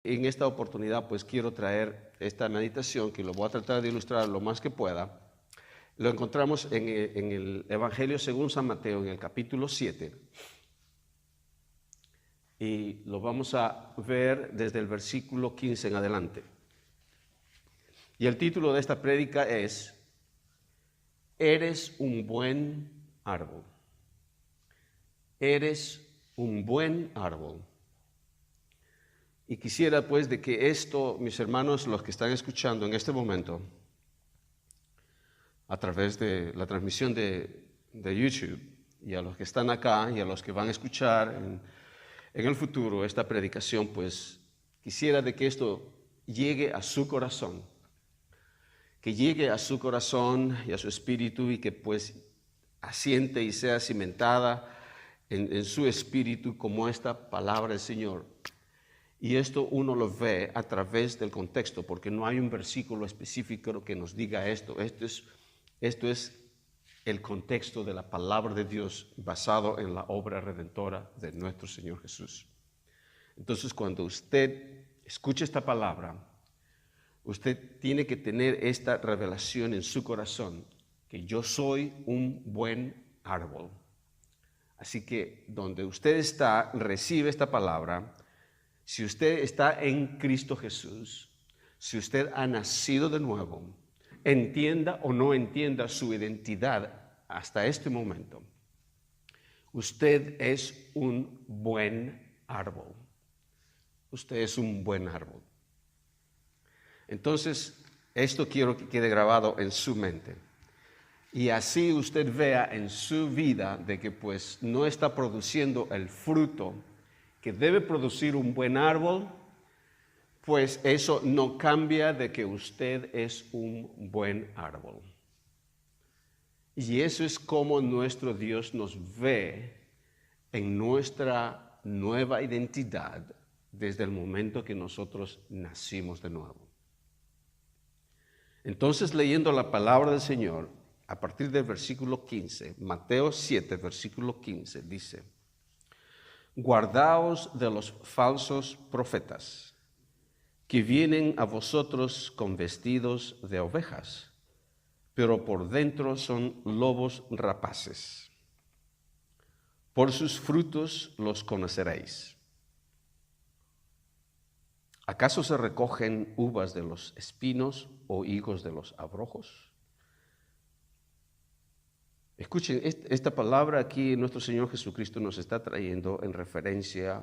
En esta oportunidad pues quiero traer esta meditación que lo voy a tratar de ilustrar lo más que pueda. Lo encontramos en el Evangelio según San Mateo en el capítulo 7 y lo vamos a ver desde el versículo 15 en adelante. Y el título de esta prédica es Eres un buen árbol. Eres un buen árbol. Y quisiera pues de que esto, mis hermanos, los que están escuchando en este momento, a través de la transmisión de YouTube, y a los que están acá y a los que van a escuchar en el futuro esta predicación, pues quisiera de que esto llegue a su corazón, que llegue a su corazón y a su espíritu y que pues asiente y sea cimentada en su espíritu como esta palabra del Señor. Y esto uno lo ve a través del contexto, porque no hay un versículo específico que nos diga esto. Esto es el contexto de la palabra de Dios basado en la obra redentora de nuestro Señor Jesús. Entonces, cuando usted escuche esta palabra, usted tiene que tener esta revelación en su corazón, que yo soy un buen árbol. Así que donde usted está, recibe esta palabra. Si usted está en Cristo Jesús, si usted ha nacido de nuevo, entienda o no entienda su identidad hasta este momento, usted es un buen árbol. Usted es un buen árbol. Entonces, esto quiero que quede grabado en su mente. Y así usted vea en su vida de que pues no está produciendo el fruto que debe producir un buen árbol, pues eso no cambia de que usted es un buen árbol. Y eso es como nuestro Dios nos ve en nuestra nueva identidad desde el momento que nosotros nacimos de nuevo. Entonces, leyendo la palabra del Señor, a partir del versículo 15, Mateo 7, versículo 15, dice: Guardaos de los falsos profetas, que vienen a vosotros con vestidos de ovejas, pero por dentro son lobos rapaces. Por sus frutos los conoceréis. ¿Acaso se recogen uvas de los espinos o higos de los abrojos? Escuchen, esta palabra aquí nuestro Señor Jesucristo nos está trayendo en referencia,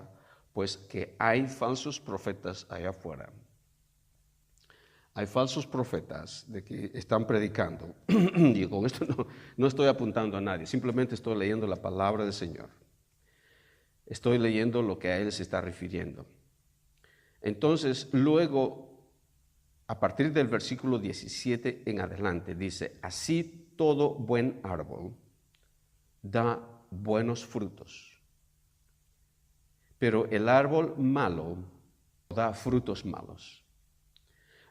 pues que hay falsos profetas allá afuera. Hay falsos profetas de que están predicando. Y con esto no estoy apuntando a nadie, simplemente estoy leyendo la palabra del Señor. Estoy leyendo lo que a Él se está refiriendo. Entonces, luego, a partir del versículo 17 en adelante, dice: Así todo buen árbol da buenos frutos, pero el árbol malo da frutos malos.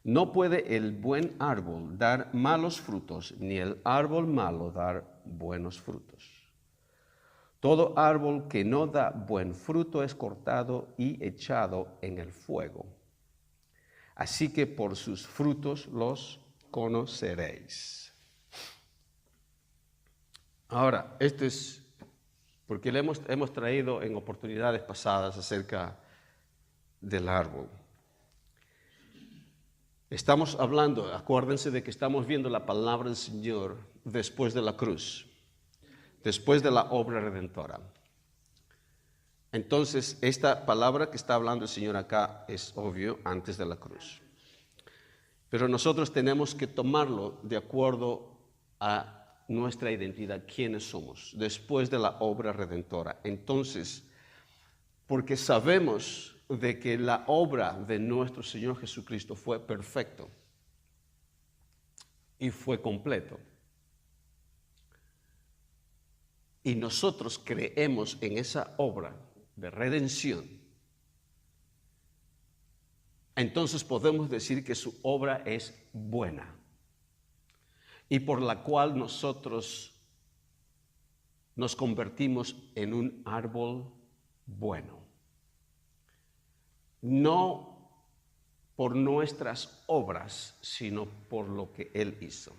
No puede el buen árbol dar malos frutos, ni el árbol malo dar buenos frutos. Todo árbol que no da buen fruto es cortado y echado en el fuego. Así que por sus frutos los conoceréis. Ahora, esto es porque le hemos traído en oportunidades pasadas acerca del árbol. Estamos hablando, acuérdense de que estamos viendo la palabra del Señor después de la cruz, después de la obra redentora. Entonces, esta palabra que está hablando el Señor acá es obvio antes de la cruz. Pero nosotros tenemos que tomarlo de acuerdo a nuestra identidad, quiénes somos, después de la obra redentora. Entonces, porque sabemos de que la obra de nuestro Señor Jesucristo fue perfecto y fue completo. Y nosotros creemos en esa obra de redención. Entonces podemos decir que su obra es buena y por la cual nosotros nos convertimos en un árbol bueno. No por nuestras obras, sino por lo que Él hizo.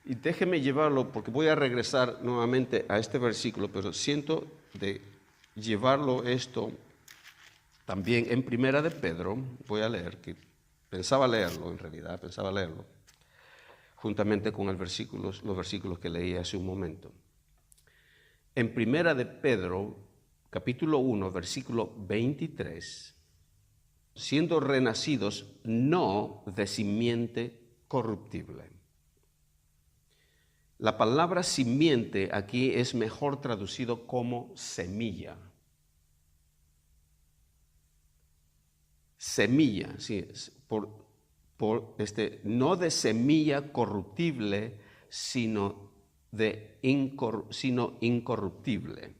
Y déjeme llevarlo, porque voy a regresar nuevamente a este versículo, pero siento de llevarlo esto también en Primera de Pedro. Voy a leer, que pensaba leerlo en realidad, juntamente con los versículos que leí hace un momento. En Primera de Pedro, capítulo 1, versículo 23, siendo renacidos no de simiente corruptible. La palabra simiente aquí es mejor traducido como semilla. Semilla, sí, no de semilla corruptible, sino incorruptible,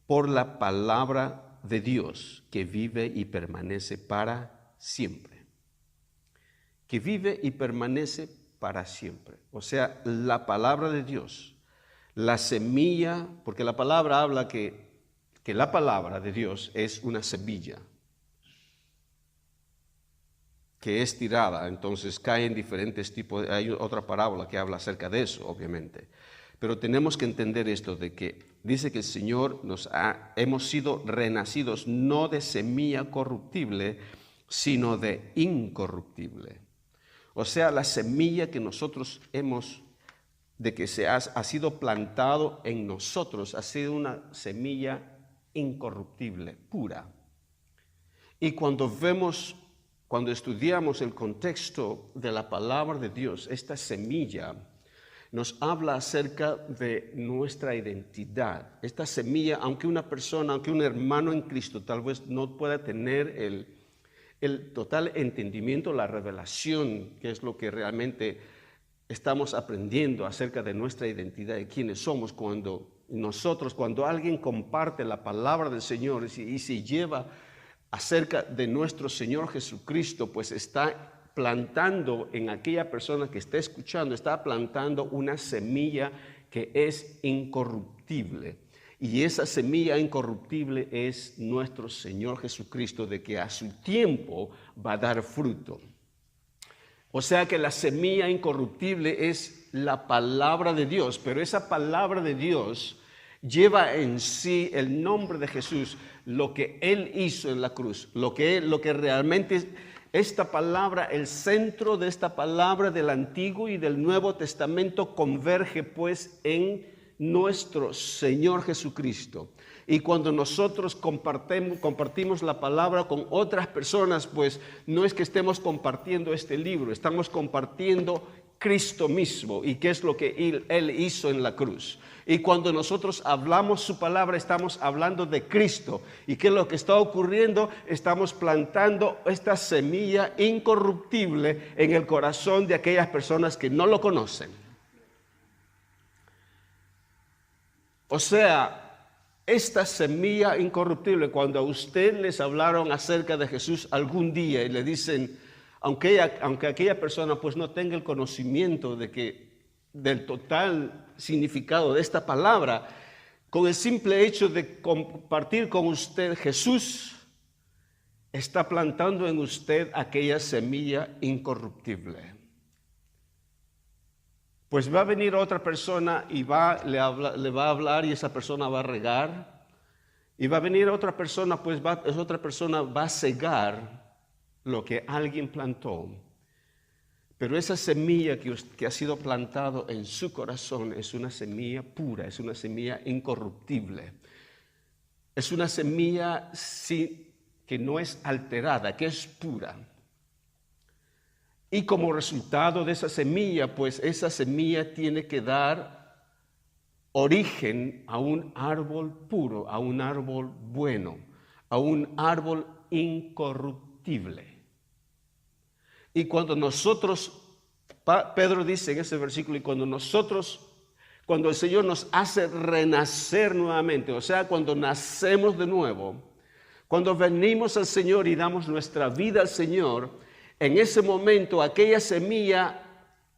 por la palabra de Dios que vive y permanece para siempre. Que vive y permanece para siempre. O sea, la palabra de Dios, la semilla, porque la palabra habla que la palabra de Dios es una semilla que es tirada, entonces cae en diferentes tipos. Hay otra parábola que habla acerca de eso, obviamente. Pero tenemos que entender esto de que dice que el Señor hemos sido renacidos no de semilla corruptible, sino de incorruptible. O sea, la semilla que nosotros ha sido plantado en nosotros, ha sido una semilla incorruptible, pura. Y cuando estudiamos el contexto de la palabra de Dios, esta semilla nos habla acerca de nuestra identidad. Esta semilla, aunque un hermano en Cristo tal vez no pueda tener el total entendimiento, la revelación, que es lo que realmente estamos aprendiendo acerca de nuestra identidad y quiénes somos, cuando alguien comparte la palabra del Señor y se lleva acerca de nuestro Señor Jesucristo, pues está plantando en aquella persona que está escuchando, está plantando una semilla que es incorruptible. Y esa semilla incorruptible es nuestro Señor Jesucristo, de que a su tiempo va a dar fruto. O sea que la semilla incorruptible es la palabra de Dios, pero esa palabra de Dios lleva en sí el nombre de Jesús, lo que Él hizo en la cruz, lo que realmente esta palabra, el centro de esta palabra del Antiguo y del Nuevo Testamento converge pues en nuestro Señor Jesucristo. Y cuando nosotros compartimos la palabra con otras personas, pues no es que estemos compartiendo este libro, estamos compartiendo Cristo mismo y qué es lo que Él hizo en la cruz. Y cuando nosotros hablamos su palabra, estamos hablando de Cristo. ¿Y qué es lo que está ocurriendo? Estamos plantando esta semilla incorruptible en el corazón de aquellas personas que no lo conocen. O sea, esta semilla incorruptible, cuando a usted les hablaron acerca de Jesús algún día y le dicen, aunque aquella persona pues no tenga el conocimiento del total significado de esta palabra, con el simple hecho de compartir con usted Jesús, está plantando en usted aquella semilla incorruptible. Pues va a venir otra persona y le va a hablar y esa persona va a regar. Y va a venir otra persona, pues otra persona va a cegar lo que alguien plantó. Pero esa semilla que ha sido plantado en su corazón es una semilla pura, es una semilla incorruptible. Es una semilla que no es alterada, que es pura. Y como resultado de esa semilla, pues esa semilla tiene que dar origen a un árbol puro, a un árbol bueno, a un árbol incorruptible. Y cuando Pedro dice en ese versículo, y cuando el Señor nos hace renacer nuevamente, o sea, cuando nacemos de nuevo, cuando venimos al Señor y damos nuestra vida al Señor, en ese momento aquella semilla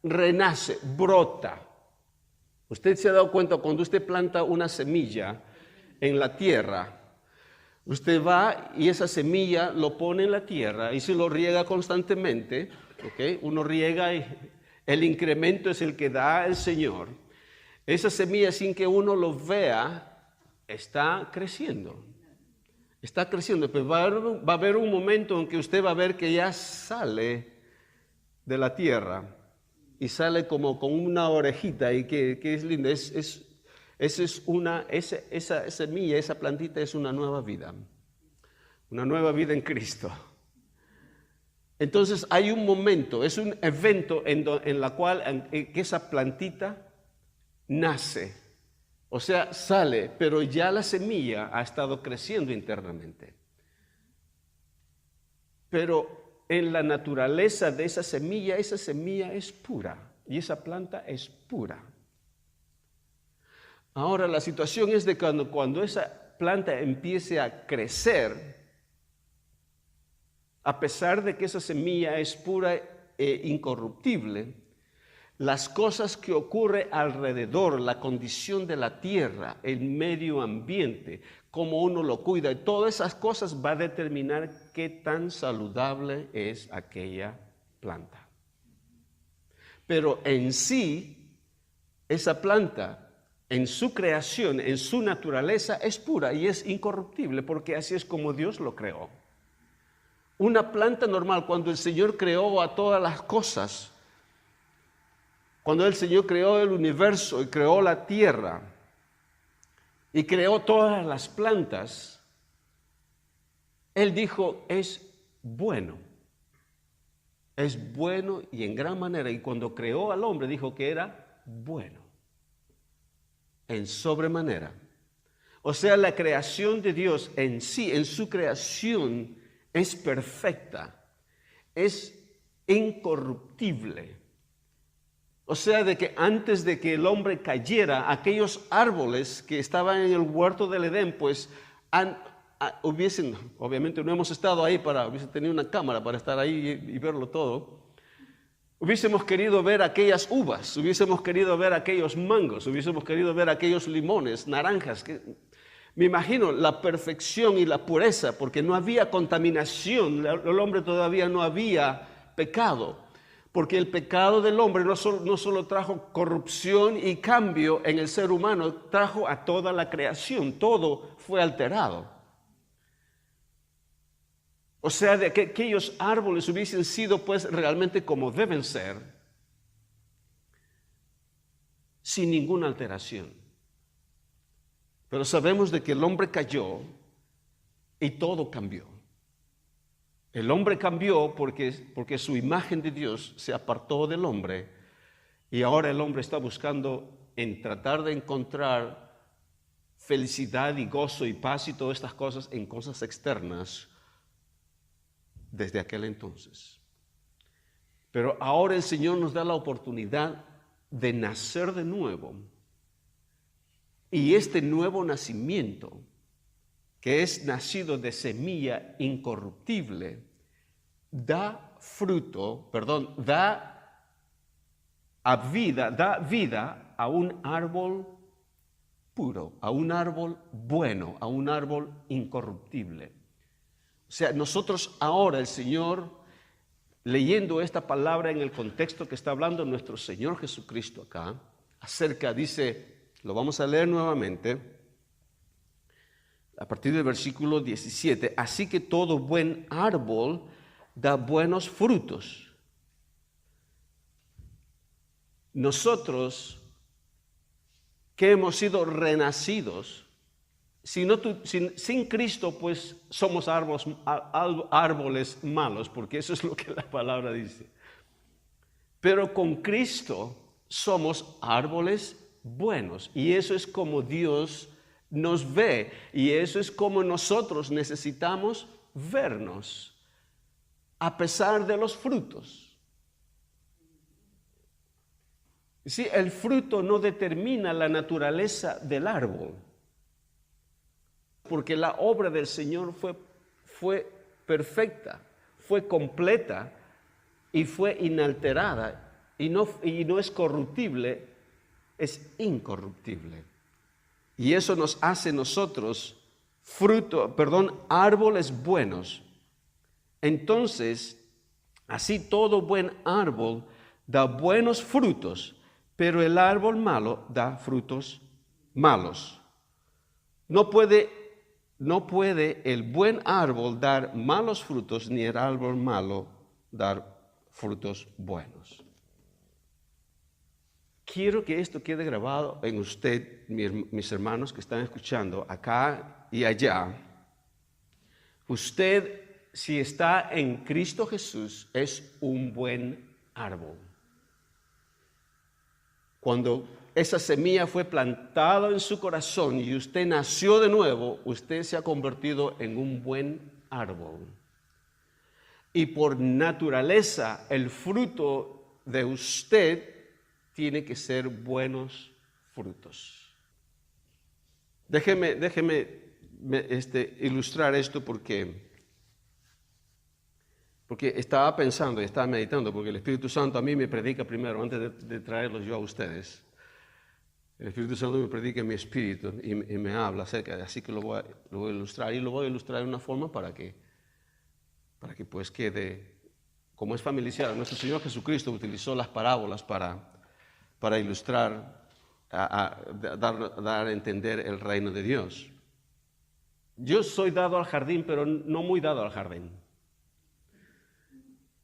renace, brota. Usted se ha dado cuenta cuando usted planta una semilla en la tierra, Usted va y esa semilla lo pone en la tierra y se lo riega constantemente, ¿ok? Uno riega y el incremento es el que da el Señor. Esa semilla, sin que uno lo vea, está creciendo. Está creciendo, pero va a haber un momento en que usted va a ver que ya sale de la tierra y sale como con una orejita y que es linda. Esa semilla, esa plantita es una nueva vida en Cristo. Entonces hay un momento, es un evento en la cual que esa plantita nace, o sea, sale, pero ya la semilla ha estado creciendo internamente. Pero en la naturaleza de esa semilla es pura y esa planta es pura. Ahora la situación es de cuando esa planta empiece a crecer, a pesar de que esa semilla es pura e incorruptible, las cosas que ocurren alrededor, la condición de la tierra, el medio ambiente, cómo uno lo cuida, y todas esas cosas va a determinar qué tan saludable es aquella planta. Pero en sí, esa planta, en su creación, en su naturaleza, es pura y es incorruptible, porque así es como Dios lo creó. Una planta normal, cuando el Señor creó a todas las cosas, cuando el Señor creó el universo y creó la tierra y creó todas las plantas, Él dijo, es bueno y en gran manera. Y cuando creó al hombre dijo que era bueno, en sobremanera. O sea, la creación de Dios en sí, en su creación, es perfecta, es incorruptible. O sea, de que antes de que el hombre cayera, aquellos árboles que estaban en el huerto del Edén, pues hubiesen, obviamente no hemos estado ahí hubiesen tenido una cámara para estar ahí y verlo todo. Hubiésemos querido ver aquellas uvas, hubiésemos querido ver aquellos mangos, hubiésemos querido ver aquellos limones, naranjas. Me imagino la perfección y la pureza, porque no había contaminación, el hombre todavía no había pecado. Porque el pecado del hombre no solo trajo corrupción y cambio en el ser humano, trajo a toda la creación, todo fue alterado. O sea, de que aquellos árboles hubiesen sido pues realmente como deben ser, sin ninguna alteración. Pero sabemos de que el hombre cayó y todo cambió. El hombre cambió porque su imagen de Dios se apartó del hombre y ahora el hombre está buscando en tratar de encontrar felicidad y gozo y paz y todas estas cosas en cosas externas desde aquel entonces. Pero ahora el Señor nos da la oportunidad de nacer de nuevo y este nuevo nacimiento, que es nacido de semilla incorruptible, da vida a un árbol puro, a un árbol bueno, a un árbol incorruptible. O sea, nosotros ahora, el Señor, leyendo esta palabra en el contexto que está hablando nuestro Señor Jesucristo acá, dice, lo vamos a leer nuevamente, a partir del versículo 17, así que todo buen árbol da buenos frutos. Nosotros que hemos sido renacidos, sin Cristo pues somos árboles malos, porque eso es lo que la palabra dice. Pero con Cristo somos árboles buenos y eso es como Dios nos ve y eso es como nosotros necesitamos vernos a pesar de los frutos. Sí, el fruto no determina la naturaleza del árbol, porque la obra del Señor fue perfecta, fue completa y fue inalterada y no es corruptible, es incorruptible. Y eso nos hace nosotros árboles buenos. Entonces, así todo buen árbol da buenos frutos, pero el árbol malo da frutos malos. No puede el buen árbol dar malos frutos, ni el árbol malo dar frutos buenos. Quiero que esto quede grabado en usted, mis hermanos que están escuchando acá y allá. Usted, si está en Cristo Jesús, es un buen árbol. Cuando esa semilla fue plantada en su corazón y usted nació de nuevo, usted se ha convertido en un buen árbol. Y por naturaleza, el fruto de usted tiene que ser buenos frutos. Déjeme ilustrar esto porque estaba pensando y estaba meditando, porque el Espíritu Santo a mí me predica primero antes de traerlos yo a ustedes. El Espíritu Santo me predica en mi espíritu y me habla acerca de, así que lo voy a ilustrar, y lo voy a ilustrar de una forma para que pues quede, como es familiar. Nuestro Señor Jesucristo utilizó las parábolas para ilustrar, dar a entender el reino de Dios. Yo soy dado al jardín, pero no muy dado al jardín.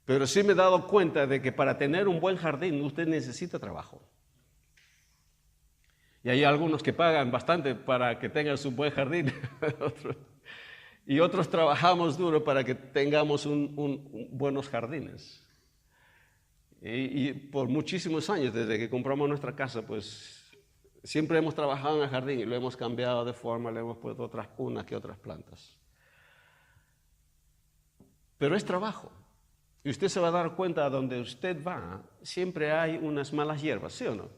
Pero sí me he dado cuenta de que para tener un buen jardín usted necesita trabajo. Y hay algunos que pagan bastante para que tengan su buen jardín. Y otros trabajamos duro para que tengamos buenos jardines. Y por muchísimos años, desde que compramos nuestra casa, pues siempre hemos trabajado en el jardín y lo hemos cambiado de forma, le hemos puesto unas que otras plantas. Pero es trabajo. Y usted se va a dar cuenta, donde usted va, siempre hay unas malas hierbas, ¿sí o no?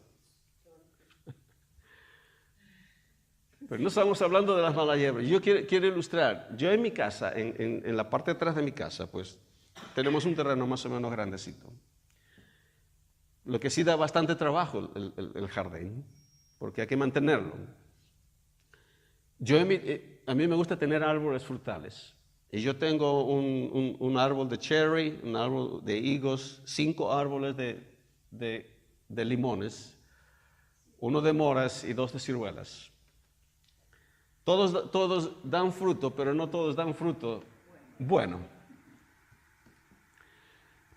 Pero no estamos hablando de las malas hierbas. Yo quiero ilustrar. Yo en mi casa, en la parte de atrás de mi casa, pues tenemos un terreno más o menos grandecito. Lo que sí da bastante trabajo el jardín, porque hay que mantenerlo. A mí me gusta tener árboles frutales. Y yo tengo un árbol de cherry, un árbol de higos, 5 árboles de limones, 1 de moras y 2 de ciruelas. Todos dan fruto, pero no todos dan fruto bueno.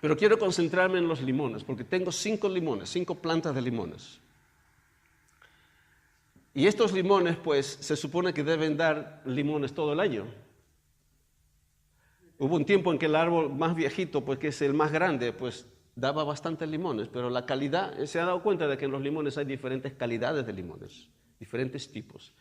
Pero quiero concentrarme en los limones, porque tengo 5 limones, 5 plantas de limones. Y estos limones, pues, se supone que deben dar limones todo el año. Hubo un tiempo en que el árbol más viejito, pues, que es el más grande, pues, daba bastantes limones, pero la calidad, se ha dado cuenta de que en los limones hay diferentes calidades de limones, diferentes tipos.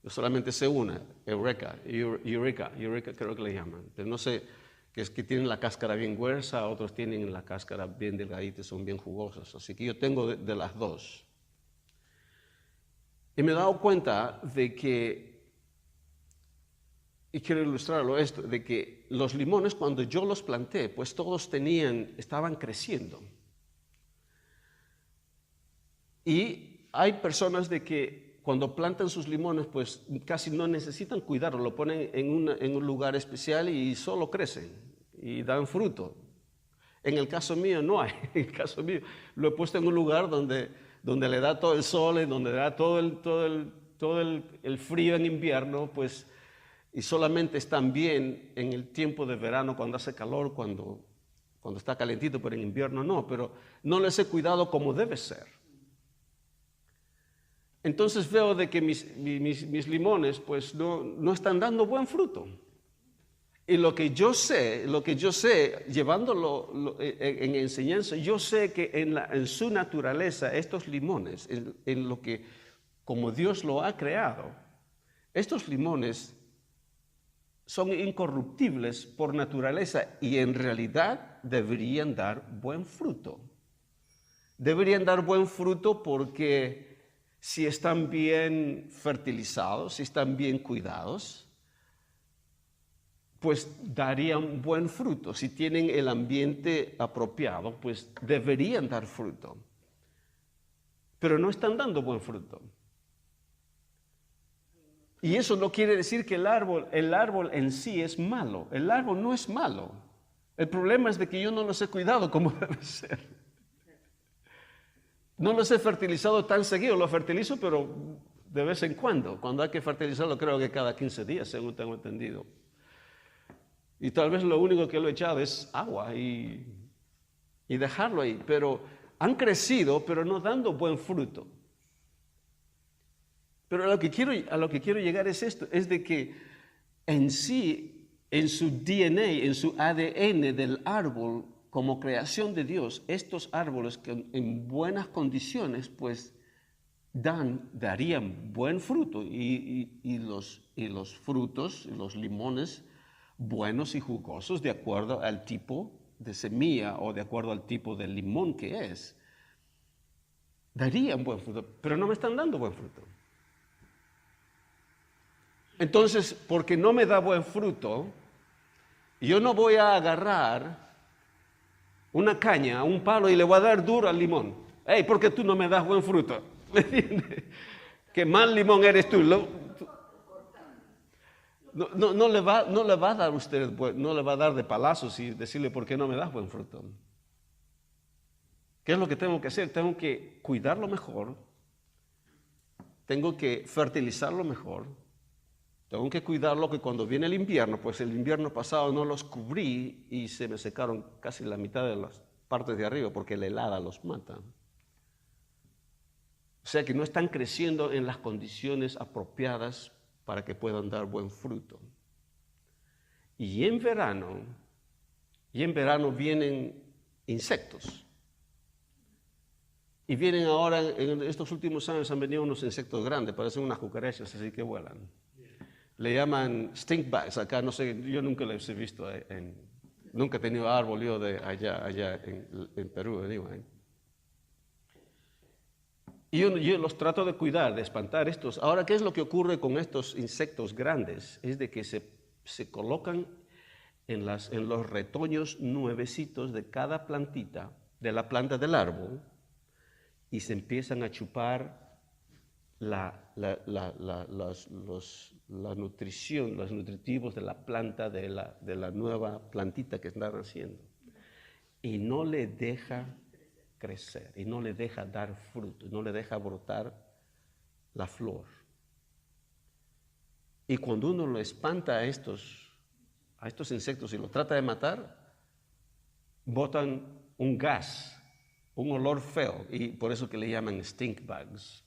Yo solamente sé una, Eureka creo que le llaman, pero no sé, que es que tienen la cáscara bien gruesa, otros tienen la cáscara bien delgadita, son bien jugosas, así que yo tengo de las dos. Y me he dado cuenta de que, y quiero ilustrarlo esto, de que los limones cuando yo los planté, pues todos estaban creciendo. Y hay personas de que cuando plantan sus limones, pues casi no necesitan cuidarlo, lo ponen en un lugar especial y solo crecen y dan fruto. En el caso mío no hay, en el caso mío lo he puesto en un lugar donde le da todo el sol, donde le da todo el frío en invierno, pues, y solamente están bien en el tiempo de verano, cuando hace calor, cuando está calentito, pero en invierno no, pero no les he cuidado como debe ser. Entonces veo de que mis limones pues no están dando buen fruto. Y lo que yo sé, llevándolo en enseñanza, yo sé que en su naturaleza estos limones, en lo que como Dios lo ha creado, estos limones son incorruptibles por naturaleza y en realidad deberían dar buen fruto. Deberían dar buen fruto porque si están bien fertilizados, si están bien cuidados, pues darían buen fruto. Si tienen el ambiente apropiado, pues deberían dar fruto. Pero no están dando buen fruto. Y eso no quiere decir que el árbol en sí es malo. El árbol no es malo. El problema es de que yo no los he cuidado como debe ser. No los he fertilizado tan seguido. Los fertilizo, pero de vez en cuando. Cuando hay que fertilizarlo, creo que cada 15 días, según tengo entendido. Y tal vez lo único que lo he echado es agua y dejarlo ahí. Pero han crecido, pero no dando buen fruto. Pero a lo que quiero llegar es esto, es de que en sí, en su DNA, en su ADN del árbol, como creación de Dios, estos árboles que en buenas condiciones, pues darían buen fruto y los frutos, los limones buenos y jugosos de acuerdo al tipo de semilla o de acuerdo al tipo de limón que es, darían buen fruto, pero no me están dando buen fruto. Entonces, porque no me da buen fruto, yo no voy a agarrar una caña, un palo y le voy a dar duro al limón. ¡Ey, porque tú no me das buen fruto! ¿Me entiendes? ¡Qué mal limón eres tú! No le va a dar usted, no le va a dar de palazos y decirle por qué no me das buen fruto. ¿Qué es lo que tengo que hacer? Tengo que cuidarlo mejor, tengo que fertilizarlo mejor. Tengo que cuidarlo que cuando viene el invierno, pues el invierno pasado no los cubrí y se me secaron casi la mitad de las partes de arriba porque la helada los mata. O sea que no están creciendo en las condiciones apropiadas para que puedan dar buen fruto. Y en verano vienen insectos. Y vienen ahora, en estos últimos años han venido unos insectos grandes, parecen unas cucarachas, así que vuelan. Le llaman stink bugs, acá no sé, yo nunca los he visto, nunca he tenido árbol yo de allá en Perú, anyway. Y yo los trato de cuidar, de espantar estos. Ahora, ¿qué es lo que ocurre con estos insectos grandes? Es de que se colocan en los retoños nuevecitos de cada plantita, de la planta del árbol, y se empiezan a chupar la nutrición, los nutritivos de la planta, de la nueva plantita que están haciendo. Y no le deja crecer, y no le deja dar fruto, y no le deja brotar la flor. Y cuando uno lo espanta a estos insectos y lo trata de matar, botan un gas, un olor feo, y por eso que le llaman stink bugs.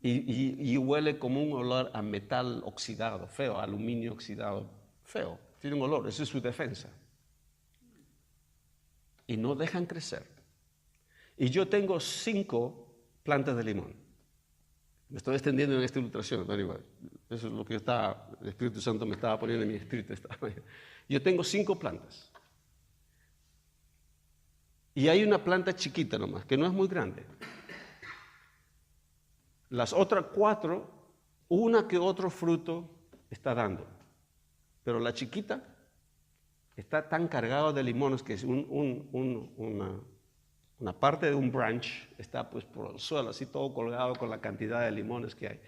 Y huele como un olor a metal oxidado, feo, aluminio oxidado, feo. Tiene un olor, esa es su defensa. Y no dejan crecer. Y yo tengo 5 plantas de limón. Me estoy extendiendo en esta ilustración, pero igual, eso es lo que el Espíritu Santo me estaba poniendo en mi espíritu. Yo tengo 5 plantas. Y hay una planta chiquita nomás, que no es muy grande. Las otras 4, una que otro fruto está dando. Pero la chiquita está tan cargada de limones que es una parte de un branch está pues por el suelo, así todo colgado con la cantidad de limones que hay.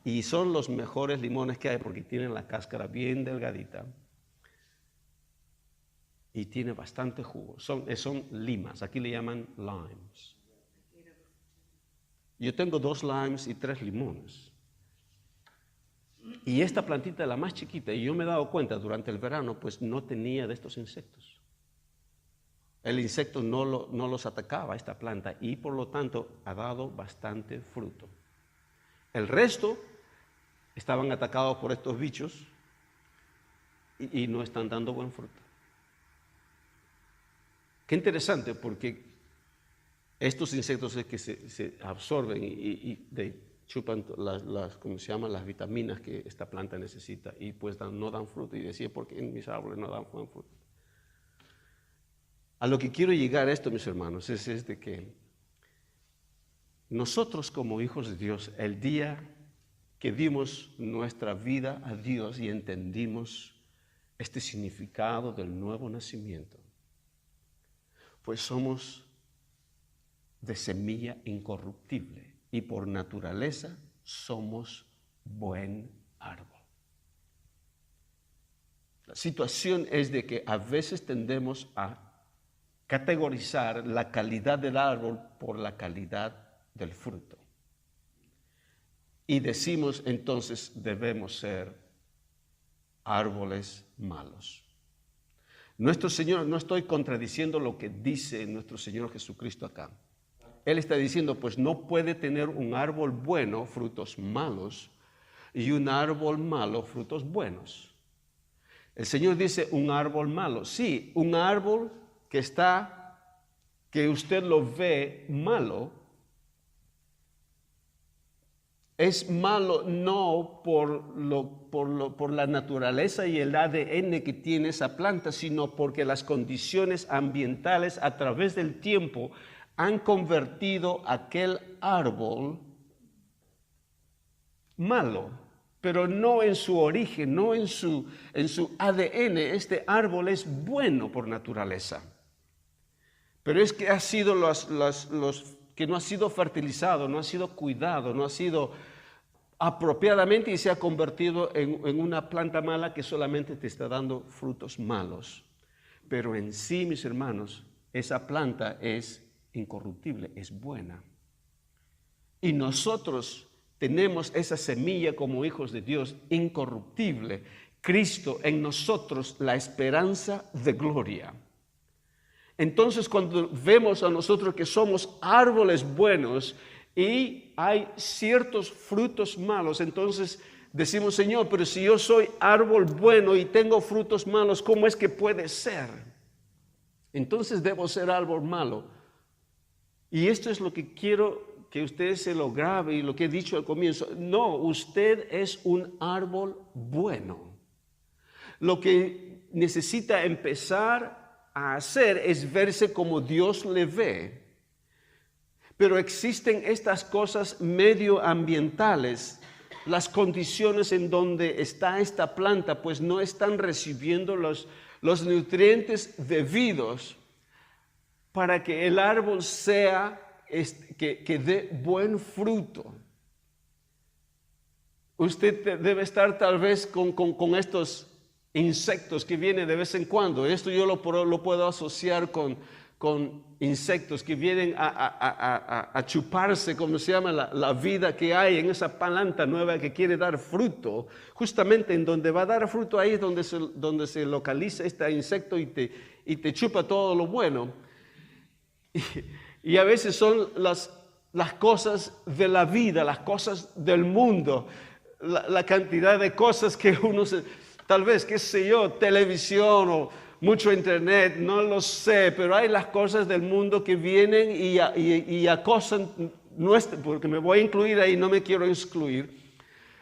Y son los mejores limones que hay porque tienen la cáscara bien delgadita y tiene bastante jugo. Son limas, aquí le llaman limes. Yo tengo 2 limes y 3 limones. Y esta plantita, la más chiquita, y yo me he dado cuenta durante el verano, pues no tenía de estos insectos. El insecto no los atacaba, esta planta, y por lo tanto ha dado bastante fruto. El resto estaban atacados por estos bichos y no están dando buen fruto. Qué interesante, porque estos insectos es que se absorben y chupan ¿cómo se llama? Las vitaminas que esta planta necesita y pues no dan fruto. Y decía, ¿por qué en mis árboles no dan buen fruto? A lo que quiero llegar a esto, mis hermanos, es de que nosotros como hijos de Dios, el día que dimos nuestra vida a Dios y entendimos este significado del nuevo nacimiento, pues somos de semilla incorruptible y por naturaleza somos buen árbol. La situación es de que a veces tendemos a categorizar la calidad del árbol por la calidad del fruto. Y decimos entonces debemos ser árboles malos. Nuestro Señor, no estoy contradiciendo lo que dice nuestro Señor Jesucristo acá. Él está diciendo, pues no puede tener un árbol bueno frutos malos y un árbol malo frutos buenos. El Señor dice un árbol malo. Sí, un árbol que usted lo ve malo, es malo no por la naturaleza y el ADN que tiene esa planta, sino porque las condiciones ambientales a través del tiempo han convertido aquel árbol malo, pero no en su origen, no en su ADN. Este árbol es bueno por naturaleza, pero es que ha sido que no ha sido fertilizado, no ha sido cuidado, no ha sido apropiadamente y se ha convertido en una planta mala que solamente te está dando frutos malos. Pero en sí, mis hermanos, esa planta es incorruptible, es buena. Y nosotros tenemos esa semilla como hijos de Dios incorruptible. Cristo en nosotros, la esperanza de gloria. Entonces, cuando vemos a nosotros que somos árboles buenos y hay ciertos frutos malos, entonces decimos, Señor, pero si yo soy árbol bueno y tengo frutos malos, ¿cómo es que puede ser? Entonces debo ser árbol malo. Y esto es lo que quiero que usted se lo grabe y lo que he dicho al comienzo. No, usted es un árbol bueno. Lo que necesita empezar a hacer es verse como Dios le ve. Pero existen estas cosas medioambientales, las condiciones en donde está esta planta, pues no están recibiendo los nutrientes debidos para que el árbol sea, que dé buen fruto. Usted debe estar tal vez con estos insectos que vienen de vez en cuando. Esto yo lo puedo asociar con insectos que vienen a chuparse, como se llama, la vida que hay en esa planta nueva que quiere dar fruto. Justamente en donde va a dar fruto, ahí es donde se localiza este insecto y te chupa todo lo bueno. Y a veces son las cosas de la vida, las cosas del mundo, la cantidad de cosas que uno tal vez, qué sé yo, televisión o mucho internet, no lo sé, pero hay las cosas del mundo que vienen y acosan, porque me voy a incluir ahí, no me quiero excluir,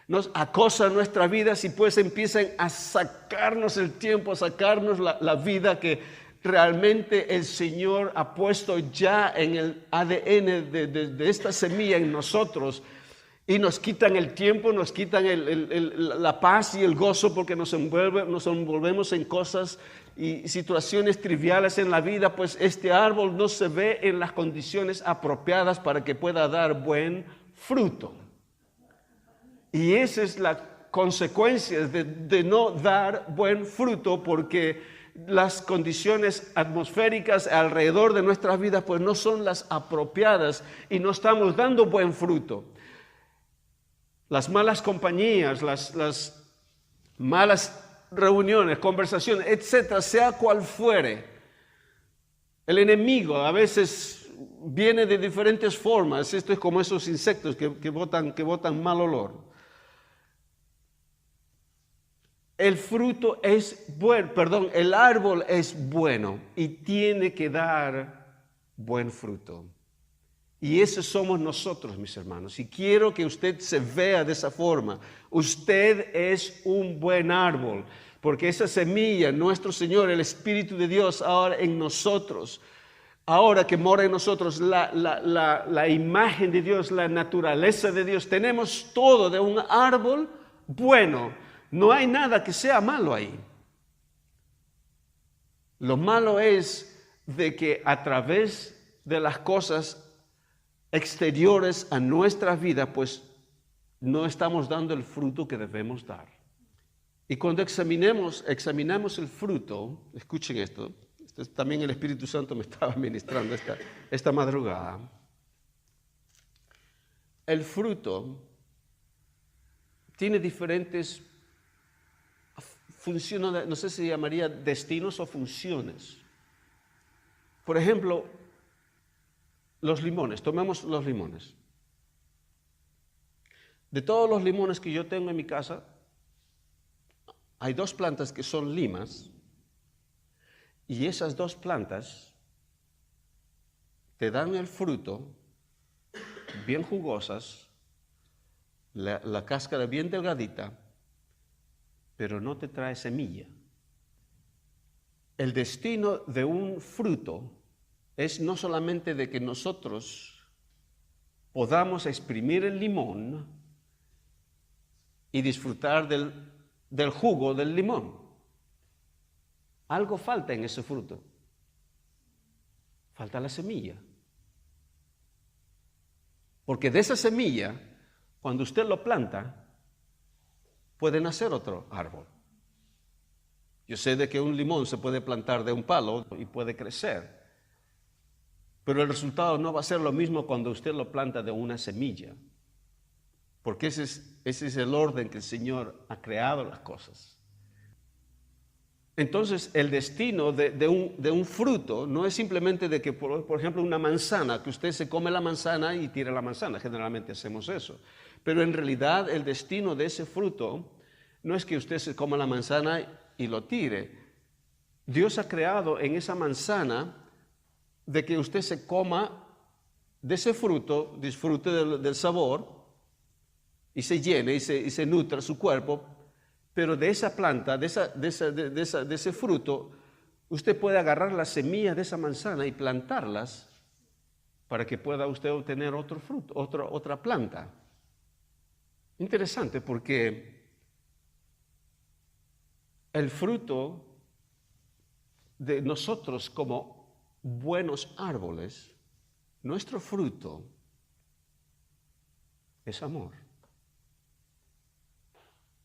nos acosan nuestra vida si pues empiezan a sacarnos el tiempo, a sacarnos la vida que realmente el Señor ha puesto ya en el ADN de esta semilla en nosotros. Y nos quitan el tiempo, nos quitan la paz y el gozo porque nos envolvemos en cosas y situaciones triviales en la vida, pues este árbol no se ve en las condiciones apropiadas para que pueda dar buen fruto. Y esa es la consecuencia de no dar buen fruto, porque las condiciones atmosféricas alrededor de nuestras vidas pues no son las apropiadas y no estamos dando buen fruto. Las malas compañías, las malas reuniones, conversaciones, etcétera, sea cual fuere. El enemigo a veces viene de diferentes formas. Esto es como esos insectos que botan mal olor. El árbol es bueno y tiene que dar buen fruto. Y esos somos nosotros, mis hermanos. Y quiero que usted se vea de esa forma. Usted es un buen árbol, porque esa semilla, nuestro Señor, el Espíritu de Dios, ahora en nosotros, ahora que mora en nosotros, la imagen de Dios, la naturaleza de Dios, tenemos todo de un árbol bueno. No hay nada que sea malo ahí. Lo malo es de que a través de las cosas exteriores a nuestra vida, pues no estamos dando el fruto que debemos dar. Y cuando examinamos el fruto, escuchen esto también el Espíritu Santo me estaba ministrando esta madrugada. El fruto tiene diferentes funciones, no sé si llamaría destinos o funciones. Por ejemplo, los limones, tomemos los limones. De todos los limones que yo tengo en mi casa, hay 2 plantas que son limas, y esas 2 plantas te dan el fruto bien jugosas, la cáscara bien delgadita, pero no te trae semilla. El destino de un fruto es no solamente de que nosotros podamos exprimir el limón y disfrutar del jugo del limón. Algo falta en ese fruto. Falta la semilla. Porque de esa semilla, cuando usted lo planta, puede nacer otro árbol. Yo sé de que un limón se puede plantar de un palo y puede crecer, pero el resultado no va a ser lo mismo cuando usted lo planta de una semilla, porque ese es el orden que el Señor ha creado las cosas. Entonces, el destino de un fruto no es simplemente de que, por ejemplo, una manzana, que usted se come la manzana y tira la manzana. Generalmente hacemos eso. Pero en realidad el destino de ese fruto no es que usted se coma la manzana y lo tire. Dios ha creado en esa manzana de que usted se coma de ese fruto, disfrute del sabor y se llene y se nutra su cuerpo. Pero de esa planta, de ese fruto, usted puede agarrar las semillas de esa manzana y plantarlas para que pueda usted obtener otro fruto, otra planta. Interesante, porque el fruto de nosotros como buenos árboles, nuestro fruto es amor.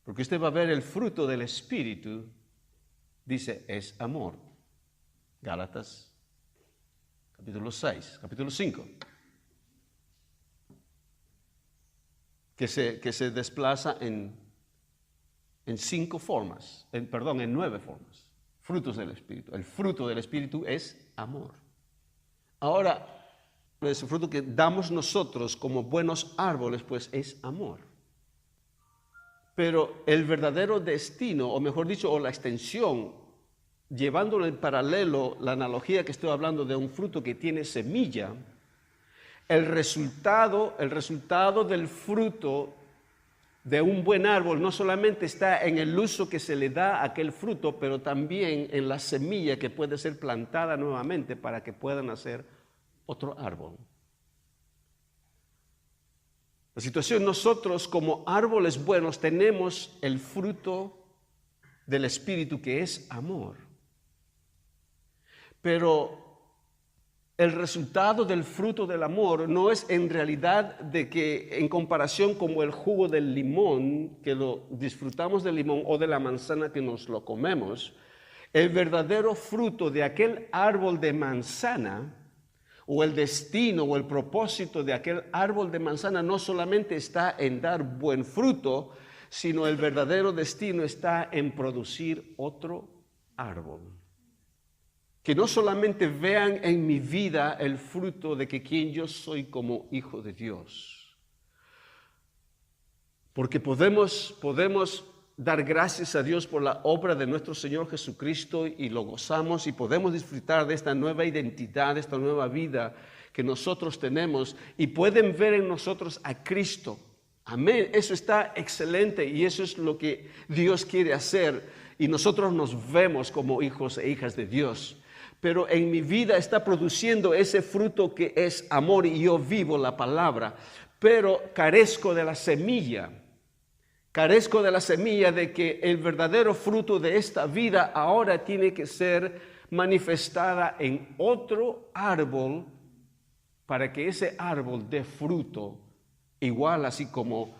Porque usted va a ver el fruto del Espíritu, dice, es amor. Gálatas, capítulo 6, capítulo 5. Que se desplaza en 5 formas, en 9 formas. Frutos del Espíritu. El fruto del Espíritu es amor. Ahora, ese fruto que damos nosotros como buenos árboles, pues es amor. Pero el verdadero destino, o mejor dicho, o la extensión, llevándolo en paralelo, la analogía que estoy hablando de un fruto que tiene semilla, el resultado del fruto de un buen árbol no solamente está en el uso que se le da a aquel fruto, pero también en la semilla que puede ser plantada nuevamente para que pueda nacer otro árbol. La situación, nosotros como árboles buenos tenemos el fruto del Espíritu que es amor. Pero el resultado del fruto del amor no es en realidad de que en comparación como el jugo del limón, que lo disfrutamos del limón o de la manzana que nos lo comemos, el verdadero fruto de aquel árbol de manzana o el destino o el propósito de aquel árbol de manzana no solamente está en dar buen fruto, sino el verdadero destino está en producir otro árbol. Que no solamente vean en mi vida el fruto de que quien yo soy como hijo de Dios. Porque podemos dar gracias a Dios por la obra de nuestro Señor Jesucristo y lo gozamos y podemos disfrutar de esta nueva identidad, de esta nueva vida que nosotros tenemos y pueden ver en nosotros a Cristo. Amén, eso está excelente y eso es lo que Dios quiere hacer y nosotros nos vemos como hijos e hijas de Dios. Pero en mi vida está produciendo ese fruto que es amor y yo vivo la palabra, pero carezco de la semilla. Carezco de la semilla de que el verdadero fruto de esta vida ahora tiene que ser manifestada en otro árbol para que ese árbol dé fruto igual así como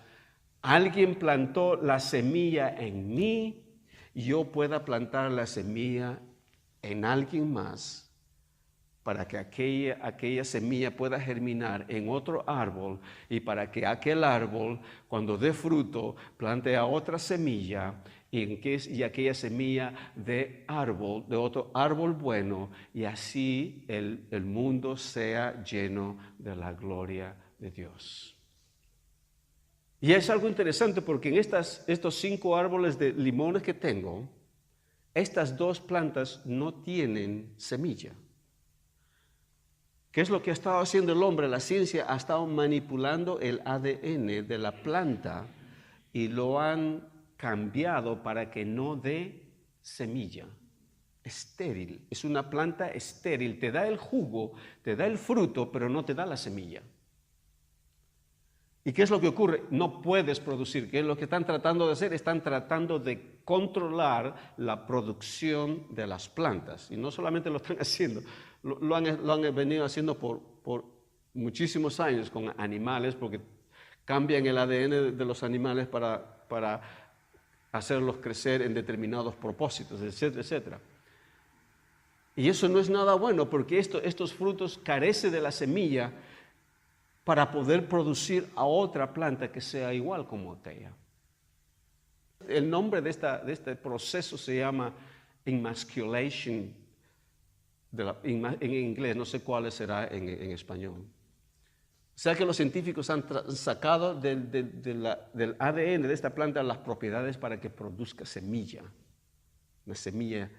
alguien plantó la semilla en mí, yo pueda plantar la semilla en alguien más, para que aquella semilla pueda germinar en otro árbol y para que aquel árbol, cuando dé fruto, plante a otra semilla y aquella semilla de otro árbol bueno, y así el mundo sea lleno de la gloria de Dios. Y es algo interesante porque en estos 5 árboles de limones que tengo, estas 2 plantas no tienen semilla. ¿Qué es lo que ha estado haciendo el hombre? La ciencia ha estado manipulando el ADN de la planta y lo han cambiado para que no dé semilla. Estéril, es una planta estéril, te da el jugo, te da el fruto, pero no te da la semilla. ¿Y qué es lo que ocurre? No puedes producir. ¿Qué es lo que están tratando de hacer? Están tratando de controlar la producción de las plantas. Y no solamente lo están haciendo, lo han venido haciendo por muchísimos años con animales, porque cambian el ADN de los animales para hacerlos crecer en determinados propósitos, etcétera, etcétera. Y eso no es nada bueno, porque estos frutos carecen de la semilla para poder producir a otra planta que sea igual como aquella. El nombre de este proceso se llama emasculation, en inglés, no sé cuál será en español. O sea que los científicos han sacado del ADN de esta planta las propiedades para que produzca semilla. Una semilla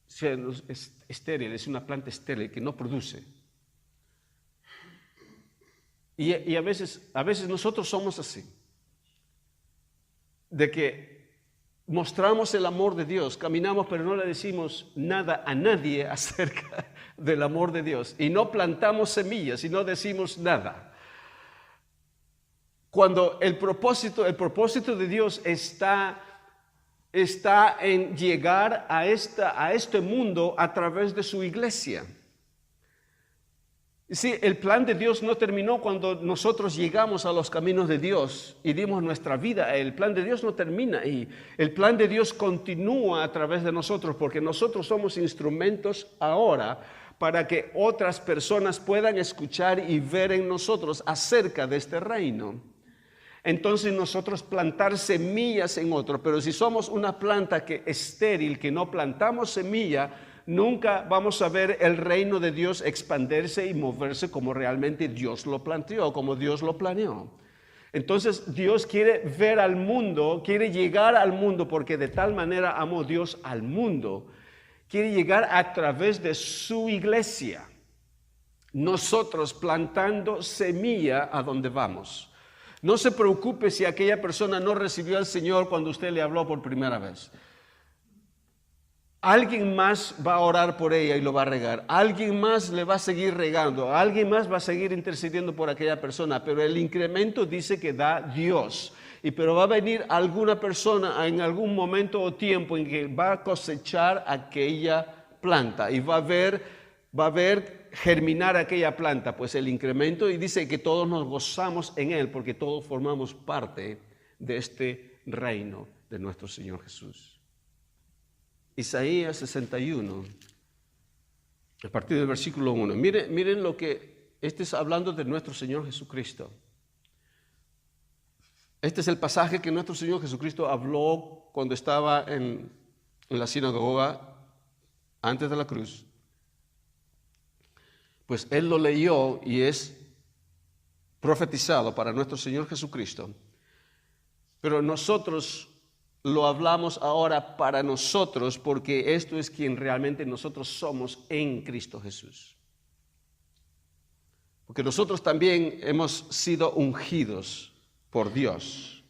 es estéril, es una planta estéril que no produce. Y a veces nosotros somos así, de que mostramos el amor de Dios, caminamos pero no le decimos nada a nadie acerca del amor de Dios y no plantamos semillas y no decimos nada. Cuando el propósito de Dios está en llegar a este mundo a través de su iglesia. Sí, el plan de Dios no terminó cuando nosotros llegamos a los caminos de Dios y dimos nuestra vida. El plan de Dios no termina ahí. El plan de Dios continúa a través de nosotros porque nosotros somos instrumentos ahora para que otras personas puedan escuchar y ver en nosotros acerca de este reino. Entonces nosotros plantar semillas en otro, pero si somos una planta que es estéril, que no plantamos semilla, nunca vamos a ver el reino de Dios expandirse y moverse como realmente Dios lo planteó, como Dios lo planeó. Entonces Dios quiere ver al mundo, quiere llegar al mundo, porque de tal manera amó Dios al mundo. Quiere llegar a través de su iglesia. Nosotros plantando semilla a donde vamos. No se preocupe si aquella persona no recibió al Señor cuando usted le habló por primera vez. Alguien más va a orar por ella y lo va a regar. Alguien más le va a seguir regando. Alguien más va a seguir intercediendo por aquella persona. Pero el incremento dice que da Dios. Pero va a venir alguna persona en algún momento o tiempo en que va a cosechar aquella planta. Y va a ver germinar aquella planta. Pues el incremento, y dice que todos nos gozamos en él porque todos formamos parte de este reino de nuestro Señor Jesús. Isaías 61, a partir del versículo 1. Miren lo que, este es hablando de nuestro Señor Jesucristo. Este es el pasaje que nuestro Señor Jesucristo habló cuando estaba en la sinagoga antes de la cruz. Pues Él lo leyó y es profetizado para nuestro Señor Jesucristo. Pero nosotros lo hablamos ahora para nosotros porque esto es quien realmente nosotros somos en Cristo Jesús. Porque nosotros también hemos sido ungidos por Dios.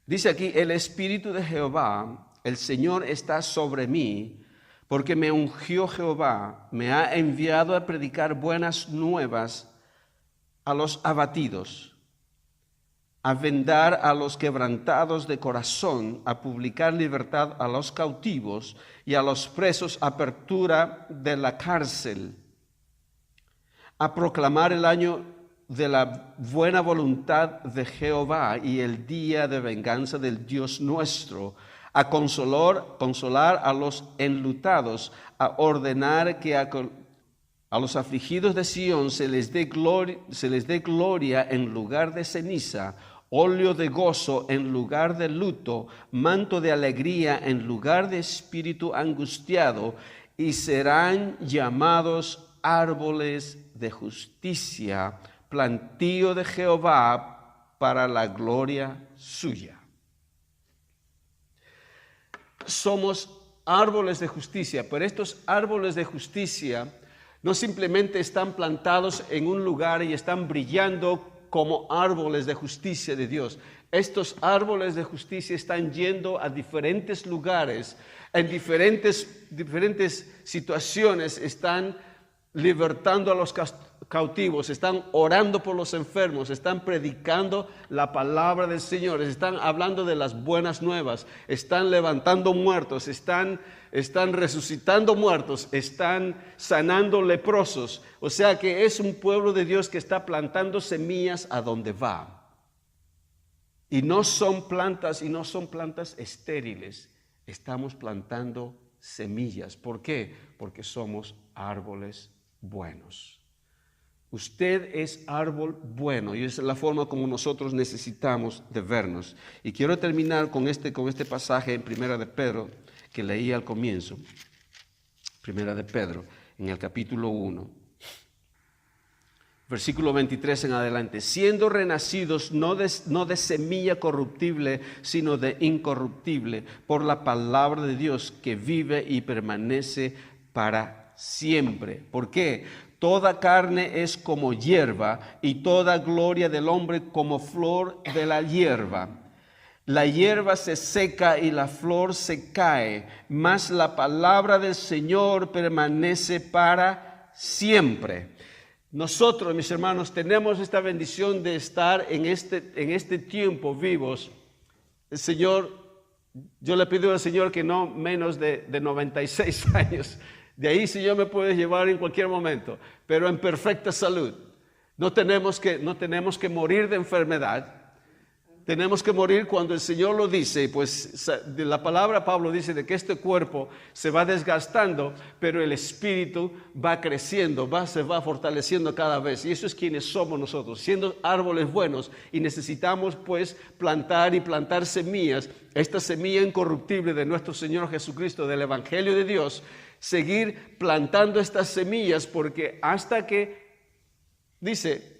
Dice aquí, el Espíritu de Jehová, el Señor está sobre mí, porque me ungió Jehová, me ha enviado a predicar buenas nuevas a los abatidos, a vendar a los quebrantados de corazón, a publicar libertad a los cautivos y a los presos apertura de la cárcel, a proclamar el año de la buena voluntad de Jehová y el día de venganza del Dios nuestro, a consolar a los enlutados, a ordenar que a los afligidos de Sión se les dé gloria en lugar de ceniza, óleo de gozo en lugar de luto, manto de alegría en lugar de espíritu angustiado, y serán llamados árboles de justicia, plantío de Jehová para la gloria suya. Somos árboles de justicia, pero estos árboles de justicia no simplemente están plantados en un lugar y están brillando como árboles de justicia de Dios. Estos árboles de justicia están yendo a diferentes lugares, en diferentes situaciones, están libertando a los cautivos, están orando por los enfermos, están predicando la palabra del Señor, están hablando de las buenas nuevas, están levantando muertos, están resucitando muertos, están sanando leprosos. O sea que es un pueblo de Dios que está plantando semillas a donde va. Y no son plantas estériles, estamos plantando semillas. ¿Por qué? Porque somos árboles buenos. Usted es árbol bueno y esa es la forma como nosotros necesitamos de vernos. Y quiero terminar con este pasaje en Primera de Pedro que leí al comienzo. Primera de Pedro, en el capítulo 1, versículo 23 en adelante. Siendo renacidos no de semilla corruptible, sino de incorruptible, por la palabra de Dios que vive y permanece para siempre. ¿Por qué? Toda carne es como hierba y toda gloria del hombre como flor de la hierba. La hierba se seca y la flor se cae, mas la palabra del Señor permanece para siempre. Nosotros, mis hermanos, tenemos esta bendición de estar en este tiempo vivos. El Señor, yo le pido al Señor que no menos de 96 años. De ahí el Señor me puede llevar en cualquier momento, pero en perfecta salud. No tenemos que morir de enfermedad. Tenemos que morir cuando el Señor lo dice, pues de la palabra Pablo dice de que este cuerpo se va desgastando, pero el espíritu va creciendo, se va fortaleciendo cada vez. Y eso es quienes somos nosotros, siendo árboles buenos, y necesitamos pues plantar semillas, esta semilla incorruptible de nuestro Señor Jesucristo, del Evangelio de Dios, seguir plantando estas semillas, porque hasta que, dice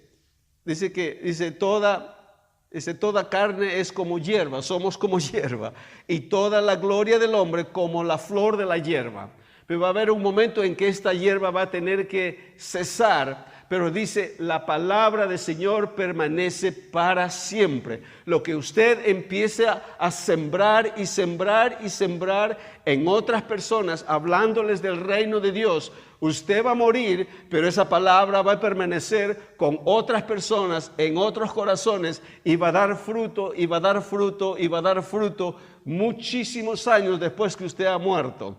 toda carne es como hierba, somos como hierba, y toda la gloria del hombre como la flor de la hierba. Pero va a haber un momento en que esta hierba va a tener que cesar, pero dice, la palabra del Señor permanece para siempre. Lo que usted empiece a sembrar y sembrar y sembrar en otras personas, hablándoles del reino de Dios, usted va a morir, pero esa palabra va a permanecer con otras personas, en otros corazones, y va a dar fruto, y va a dar fruto, y va a dar fruto muchísimos años después que usted ha muerto.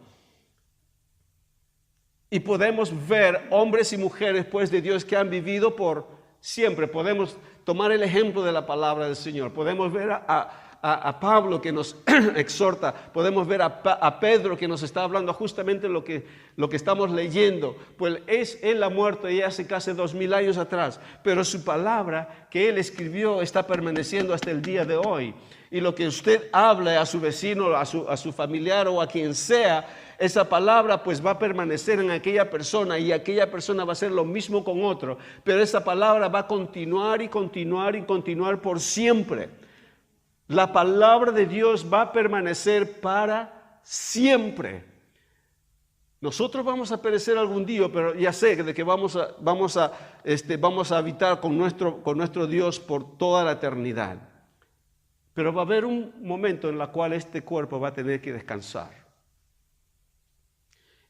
Y podemos ver hombres y mujeres pues de Dios que han vivido por siempre. Podemos tomar el ejemplo de la palabra del Señor. Podemos ver a Pablo que nos exhorta. Podemos ver a Pedro que nos está hablando justamente lo que estamos leyendo. Pues él ha muerto ya hace casi 2000 años atrás. Pero su palabra que él escribió está permaneciendo hasta el día de hoy. Y lo que usted hable a su vecino, a su familiar o a quien sea, esa palabra pues va a permanecer en aquella persona y aquella persona va a hacer lo mismo con otro. Pero esa palabra va a continuar y continuar y continuar por siempre. La palabra de Dios va a permanecer para siempre. Nosotros vamos a perecer algún día, pero ya sé de que vamos a habitar con nuestro Dios por toda la eternidad. Pero va a haber un momento en el cual este cuerpo va a tener que descansar.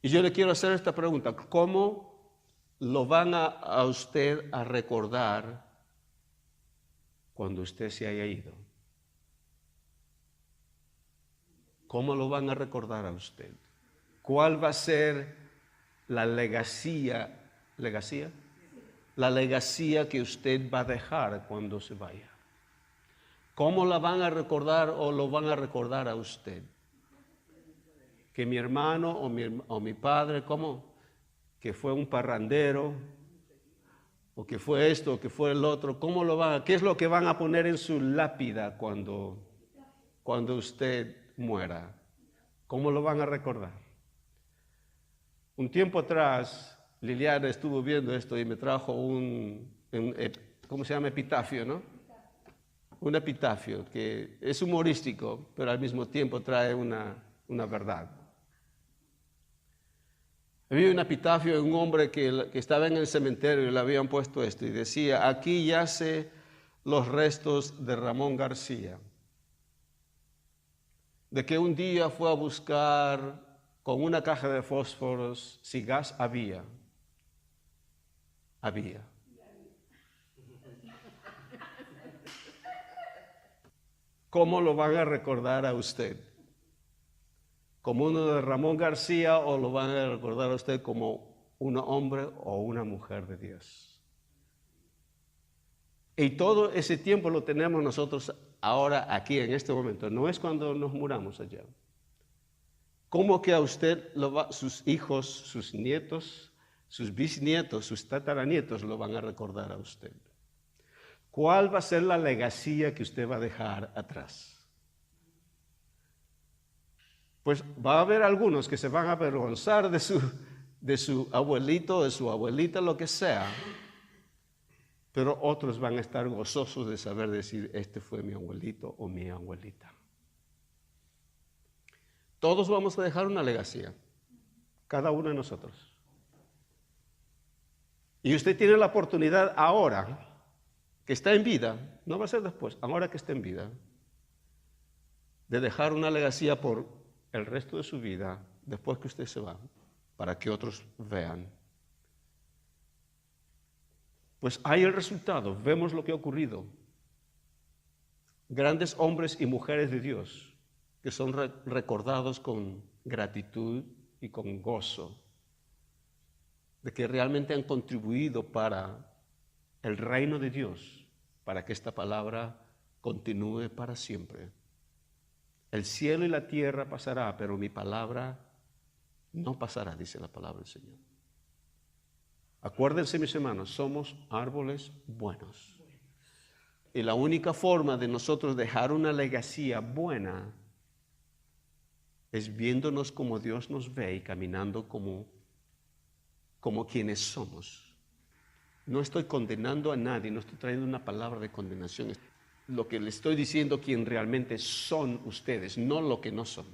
Y yo le quiero hacer esta pregunta: ¿cómo lo van a usted a recordar cuando usted se haya ido? ¿Cómo lo van a recordar a usted? ¿Cuál va a ser la legacía? ¿Legacía? la legacía que usted va a dejar cuando se vaya? ¿Cómo la van a recordar o lo van a recordar a usted? Que mi hermano o mi padre, ¿cómo? Que fue un parrandero, o que fue esto, o que fue el otro. ¿Cómo lo van a, qué es lo que van a poner en su lápida cuando usted muera? ¿Cómo lo van a recordar? Un tiempo atrás, Liliana estuvo viendo esto y me trajo ¿cómo se llama? Epitafio, ¿no? Un epitafio que es humorístico, pero al mismo tiempo trae una verdad. Había un epitafio de un hombre que estaba en el cementerio y le habían puesto esto y decía: aquí yace los restos de Ramón García, de que un día fue a buscar con una caja de fósforos si gas había. ¿Cómo lo van a recordar a usted? ¿Como uno de Ramón García o lo van a recordar a usted como un hombre o una mujer de Dios? Y todo ese tiempo lo tenemos nosotros ahora aquí en este momento, no es cuando nos muramos allá. ¿Cómo que a usted sus hijos, sus nietos, sus bisnietos, sus tataranietos lo van a recordar a usted? ¿Cuál va a ser la legacía que usted va a dejar atrás? Pues va a haber algunos que se van a avergonzar de su abuelito, de su abuelita, lo que sea, pero otros van a estar gozosos de saber decir: este fue mi abuelito o mi abuelita. Todos vamos a dejar una legacía, cada uno de nosotros. Y usted tiene la oportunidad ahora, que está en vida, no va a ser después, ahora que está en vida, de dejar una legacía por el resto de su vida, después que usted se va, para que otros vean. Pues hay el resultado, vemos lo que ha ocurrido. Grandes hombres y mujeres de Dios que son recordados con gratitud y con gozo de que realmente han contribuido para el reino de Dios, para que esta palabra continúe para siempre. El cielo y la tierra pasará, pero mi palabra no pasará, dice la palabra del Señor. Acuérdense, mis hermanos, somos árboles buenos. Y la única forma de nosotros dejar una legacía buena es viéndonos como Dios nos ve y caminando como quienes somos. No estoy condenando a nadie, no estoy trayendo una palabra de condenación. Lo que le estoy diciendo, quien realmente son ustedes, no lo que no son.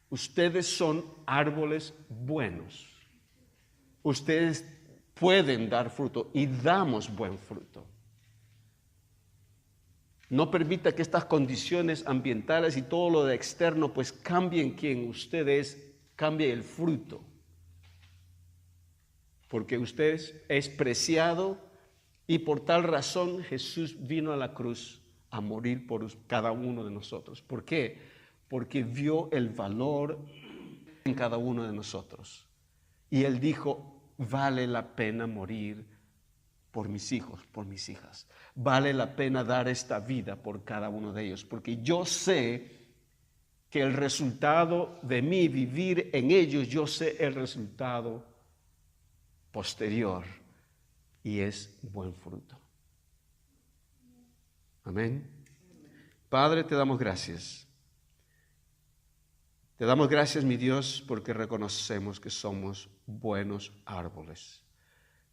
Ustedes son árboles buenos. Ustedes pueden dar fruto y damos buen fruto. No permita que estas condiciones ambientales y todo lo de externo pues cambien quien usted es, cambie el fruto. Porque usted es preciado y por tal razón Jesús vino a la cruz a morir por cada uno de nosotros. ¿Por qué? Porque vio el valor en cada uno de nosotros. Y Él dijo: vale la pena morir por mis hijos, por mis hijas. Vale la pena dar esta vida por cada uno de ellos, porque yo sé que el resultado de mí vivir en ellos, yo sé el resultado posterior, y es buen fruto. Amén. Padre, te damos gracias. Te damos gracias, mi Dios, porque reconocemos que somos buenos árboles,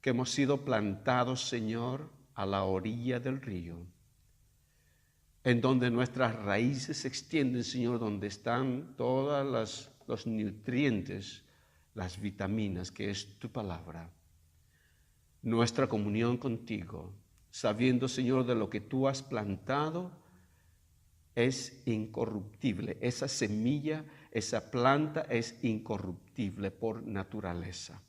que hemos sido plantados, Señor, a la orilla del río, en donde nuestras raíces se extienden, Señor, donde están todos los nutrientes, las vitaminas, que es tu palabra. Nuestra comunión contigo, sabiendo, Señor, de lo que tú has plantado, es incorruptible. Esa semilla, esa planta es incorruptible por naturaleza.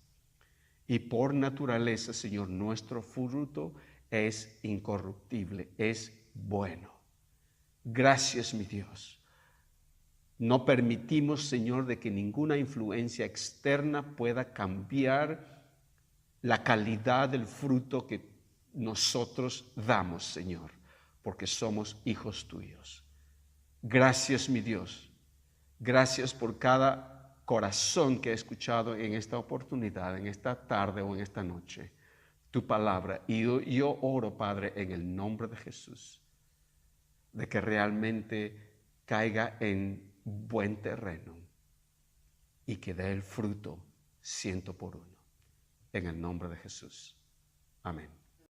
Y por naturaleza, Señor, nuestro fruto es incorruptible, es bueno. Gracias, mi Dios. No permitimos, Señor, de que ninguna influencia externa pueda cambiar la calidad del fruto que nosotros damos, Señor, porque somos hijos tuyos. Gracias, mi Dios. Gracias por cada corazón que he escuchado en esta oportunidad, en esta tarde o en esta noche, tu palabra. Y yo oro, Padre, en el nombre de Jesús, de que realmente caiga en buen terreno y que dé el fruto 100 por 1. En el nombre de Jesús. Amén.